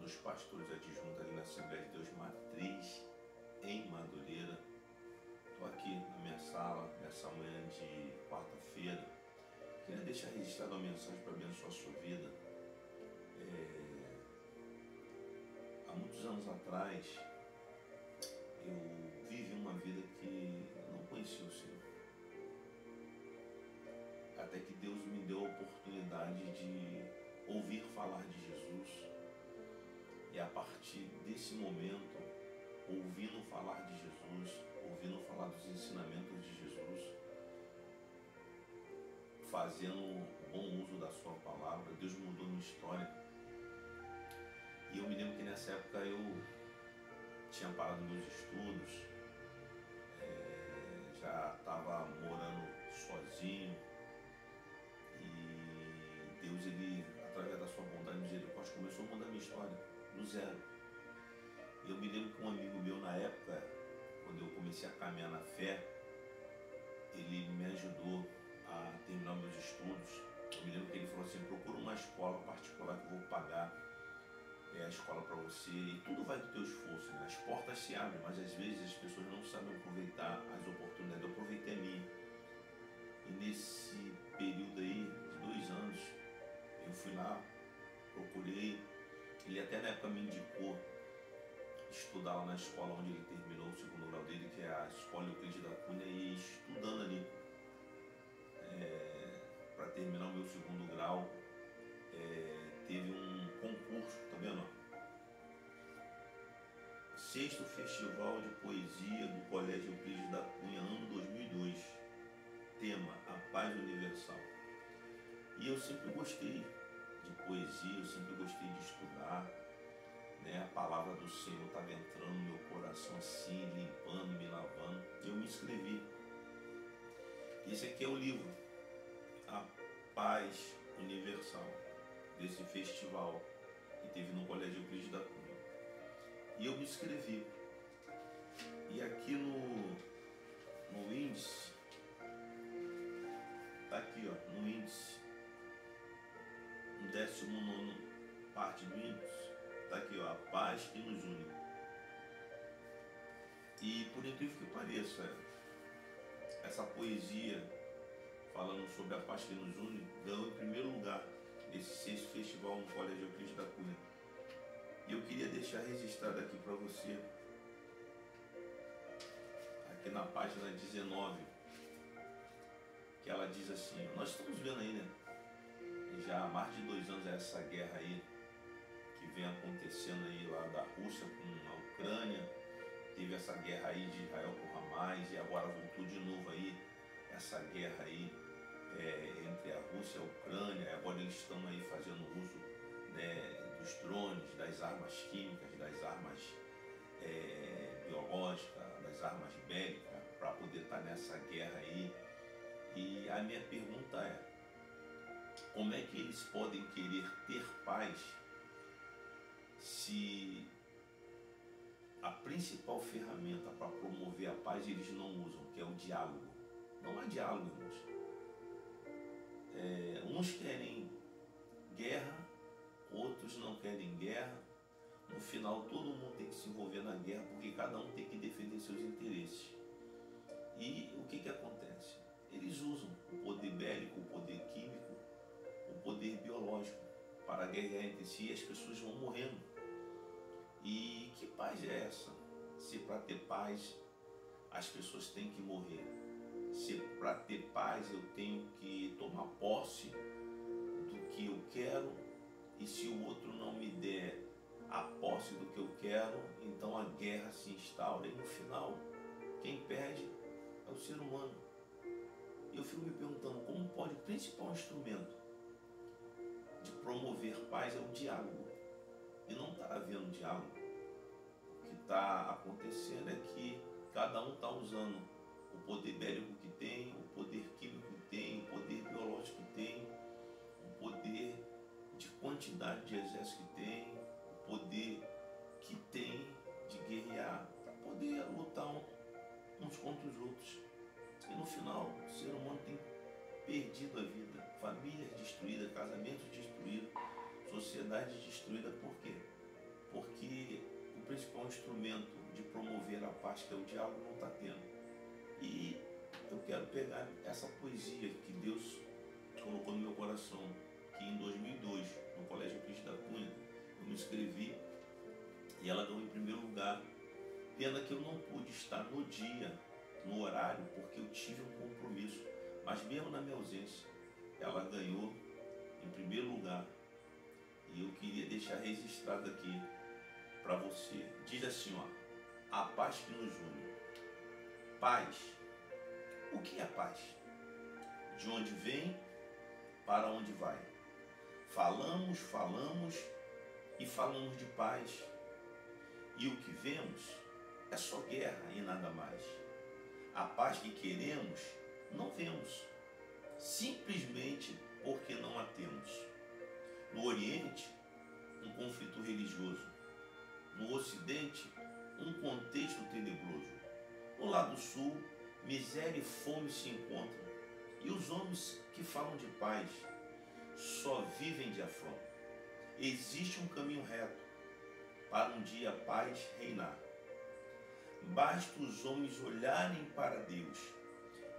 dos pastores adjuntos ali na Assembleia de Deus Matriz, em Madureira. Estou aqui na minha sala, nessa manhã de quarta-feira. Queria deixar registrada uma mensagem para abençoar a sua vida. Há muitos anos atrás, eu vivi uma vida que eu não conhecia o Senhor. Até que Deus me deu a oportunidade de ouvir falar de Jesus. E a partir desse momento, ouvindo falar de Jesus, ouvindo falar dos ensinamentos de Jesus, fazendo bom uso da sua palavra, Deus mudou minha história. E eu me lembro que nessa época eu tinha parado meus estudos, já estava morando sozinho, e Deus, ele, através da sua bondade e misericórdia, começou a mudar minha história, do zero. E eu me lembro que um amigo meu na época, quando eu comecei a caminhar na fé, ele me ajudou a terminar meus estudos. Eu me lembro que ele falou assim: procura uma escola particular que eu vou pagar a escola para você, e tudo vai do teu esforço, né? As portas se abrem, mas às vezes as pessoas não sabem aproveitar as oportunidades. Eu aproveitei a minha. E nesse período aí de 2 anos, eu fui lá, procurei. Ele até na época me indicou estudar lá na escola onde ele terminou o segundo grau dele, que é a Escola Euclides da Cunha, e estudando ali para terminar o meu segundo grau, teve um concurso, tá vendo? Sexto Festival de Poesia do Colégio Euclides da Cunha, ano 2002. Tema: A Paz Universal. E eu sempre gostei de poesia, eu sempre gostei de estudar, né? A palavra do Senhor estava entrando no meu coração assim, limpando, me lavando. Eu me inscrevi. Esse aqui é o livro, A Paz Universal, desse festival que teve no Colégio Euclides da Cunha. E eu me inscrevi. E aqui no índice, tá aqui, ó, no índice, no 19º parte do índice, tá aqui, ó, a paz que nos une. E por incrível que pareça, essa poesia falando sobre a paz que nos une ganhou em primeiro lugar nesse 6º festival no Colégio Euclides da Cunha. E eu queria deixar registrado aqui para você, aqui na página 19, que ela diz assim: nós estamos vendo aí, né, já há mais de 2 anos essa guerra aí que vem acontecendo aí lá da Rússia com a Ucrânia. Teve essa guerra aí de Israel com Hamas, e agora voltou de novo aí essa guerra aí entre a Rússia e a Ucrânia. Agora eles estão aí fazendo uso, né, dos drones, das armas químicas, das armas biológicas, das armas bélicas, para poder estar nessa guerra aí. E a minha pergunta é: como é que eles podem querer ter paz se a principal ferramenta para promover a paz eles não usam, que é o diálogo? Não há diálogo, irmãos. Uns querem guerra, outros não querem guerra. No final, todo mundo tem que se envolver na guerra, porque cada um tem que defender seus interesses. E o que acontece? Eles usam o poder bélico, o poder químico, o poder biológico para guerrear entre si, e as pessoas vão morrendo. E que paz é essa? Se para ter paz as pessoas têm que morrer, se para ter paz eu tenho que tomar posse do que eu quero, e se o outro não me der a posse do que eu quero, então a guerra se instaura, e no final quem perde é o ser humano. E eu fico me perguntando como pode o principal instrumento de promover paz é o diálogo, e não está havendo diálogo. O que está acontecendo é que cada um está usando o poder bélico que tem, o poder químico que tem, o poder biológico que tem, o poder de quantidade de exército que tem, o poder que tem de guerrear, para poder lutar uns contra os outros. E no final, o ser humano tem perdido a vida, famílias destruídas, casamentos destruídos, sociedade destruída. Por quê? principal instrumento de promover a paz, que é o diálogo, não está tendo. E eu quero pegar essa poesia que Deus colocou no meu coração, que em 2002, no Colégio Cristo da Cunha, eu me inscrevi e ela ganhou em primeiro lugar. Pena que eu não pude estar no dia, no horário, porque eu tive um compromisso. Mas mesmo na minha ausência, ela ganhou em primeiro lugar. E eu queria deixar registrado aqui para você. Diz assim, ó: a paz que nos une. Paz. O que é paz? De onde vem, para onde vai? Falamos e falamos de paz. E o que vemos é só guerra e nada mais. A paz que queremos não vemos, simplesmente porque não a temos. No Oriente, um conflito religioso. No Ocidente, um contexto tenebroso. No lado sul, miséria e fome se encontram. E os homens que falam de paz só vivem de afronta. Existe um caminho reto para um dia a paz reinar. Basta os homens olharem para Deus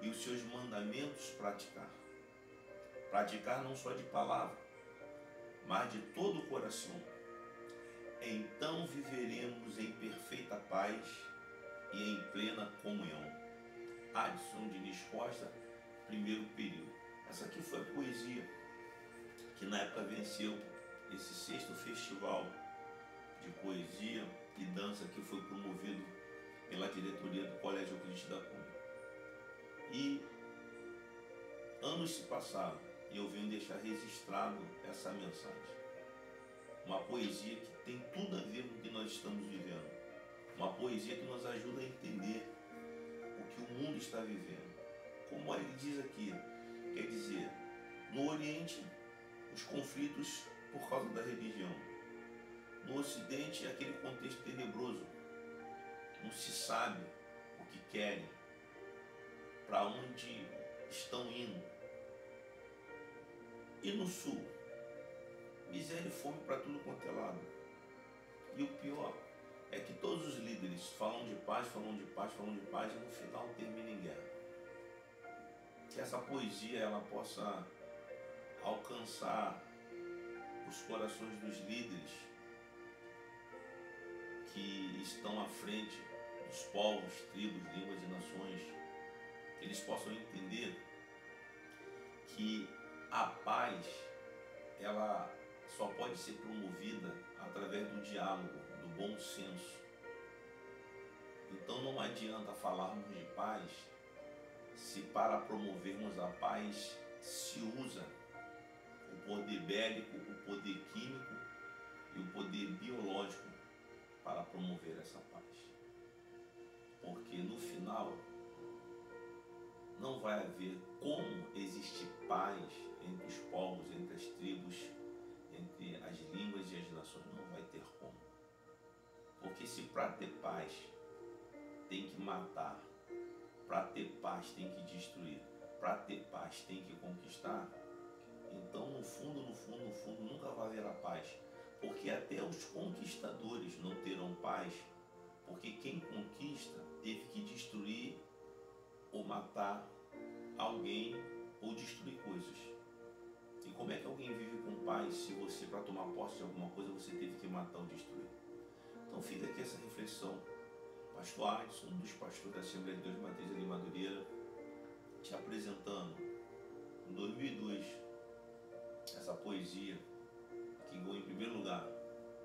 e os seus mandamentos praticar. Praticar não só de palavra, mas de todo o coração. Então viveremos em perfeita paz e em plena comunhão. Adson Diniz Costa, primeiro período. Essa aqui foi a poesia que na época venceu esse 6º festival de poesia e dança que foi promovido pela diretoria do Colégio Cristo da Cunha. E anos se passaram e eu venho deixar registrado essa mensagem. Uma poesia que tem tudo a ver com o que nós estamos vivendo. Uma poesia que nos ajuda a entender o que o mundo está vivendo. Como ele diz aqui, quer dizer, no Oriente, os conflitos por causa da religião. No Ocidente, aquele contexto tenebroso. Não se sabe o que querem, para onde estão indo. E no Sul, miséria e fome para tudo quanto é lado. E o pior é que todos os líderes falam de paz, falam de paz, falam de paz, e no final termina em guerra. Que essa poesia ela possa alcançar os corações dos líderes que estão à frente dos povos, tribos, línguas e nações, que eles possam entender que a paz ela só pode ser promovida através do diálogo, do bom senso. Então não adianta falarmos de paz se para promovermos a paz se usa o poder bélico, o poder químico e o poder biológico para promover essa paz. Porque no final não vai haver como existir paz entre os povos, entre as tribos, entre as línguas e as nações. Não vai ter como. Porque se para ter paz tem que matar, para ter paz tem que destruir, para ter paz tem que conquistar, então no fundo nunca vai haver a paz. Porque até os conquistadores não terão paz, porque quem conquista teve que destruir ou matar alguém ou destruir coisas. E como é que alguém vive com paz se você, para tomar posse de alguma coisa, você teve que matar ou destruir? Então fica aqui essa reflexão. Pastor Adson, um dos pastores da Assembleia de Deus Matriz ali em Madureira, te apresentando em 2002 essa poesia que ganhou em primeiro lugar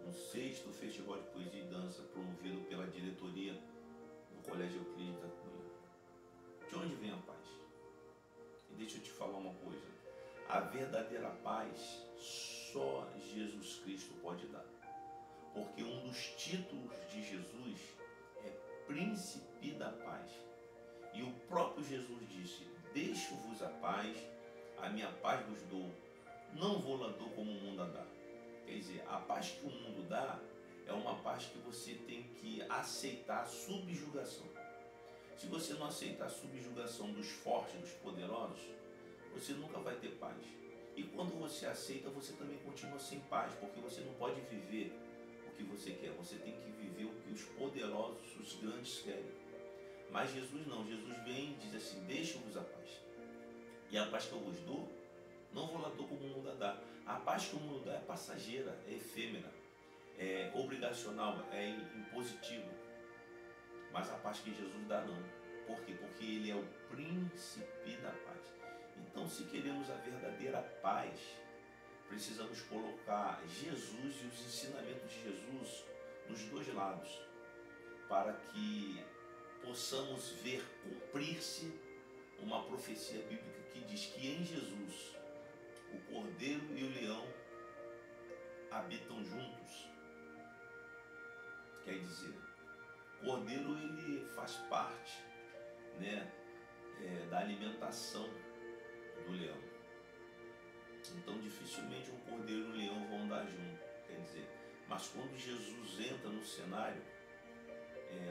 no 6º Festival de Poesia e Dança promovido pela diretoria do Colégio Euclides da Cunha. De onde vem a paz? E deixa eu te falar uma coisa. A verdadeira paz só Jesus Cristo pode dar. Porque um dos títulos de Jesus é Príncipe da Paz. E o próprio Jesus disse: deixo-vos a paz, a minha paz vos dou, não vou lá dou como o mundo a dá. Quer dizer, a paz que o mundo dá é uma paz que você tem que aceitar a subjugação. Se você não aceitar a subjugação dos fortes, dos poderosos, você nunca vai ter paz. E quando você aceita, você também continua sem paz, porque você não pode viver o que você quer, você tem que viver o que os poderosos, os grandes querem. Mas Jesus não, Jesus vem e diz assim: deixa-vos a paz. E a paz que eu vos dou, não vou lá dou como o mundo dá. A paz que o mundo dá é passageira, é efêmera, é obrigacional, é impositiva. Mas a paz que Jesus dá não. Por quê? Porque Ele é o príncipe da paz. Então, se queremos a verdadeira paz, precisamos colocar Jesus e os ensinamentos de Jesus nos dois lados, para que possamos ver cumprir-se uma profecia bíblica que diz que em Jesus o cordeiro e o leão habitam juntos. Quer dizer, o cordeiro ele faz parte, né, da alimentação do leão. Então dificilmente um cordeiro e um leão vão andar juntos. Quer dizer, mas quando Jesus entra no cenário,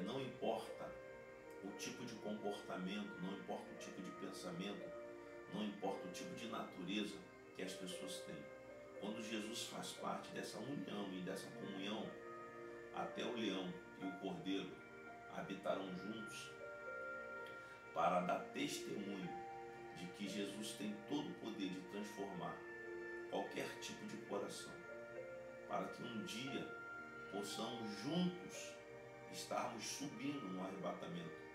não importa o tipo de comportamento, não importa o tipo de pensamento, não importa o tipo de natureza que as pessoas têm. Quando Jesus faz parte dessa união e dessa comunhão, até o leão e o cordeiro habitarão juntos para dar testemunho de que Jesus tem todo o poder de transformar qualquer tipo de coração, para que um dia possamos juntos estarmos subindo no arrebatamento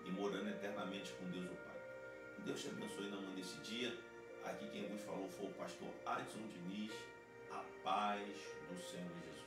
e morando eternamente com Deus o Pai. Que Deus te abençoe na manhã desse dia. Aqui quem vos falou foi o pastor Adson Diniz. A paz do Senhor Jesus.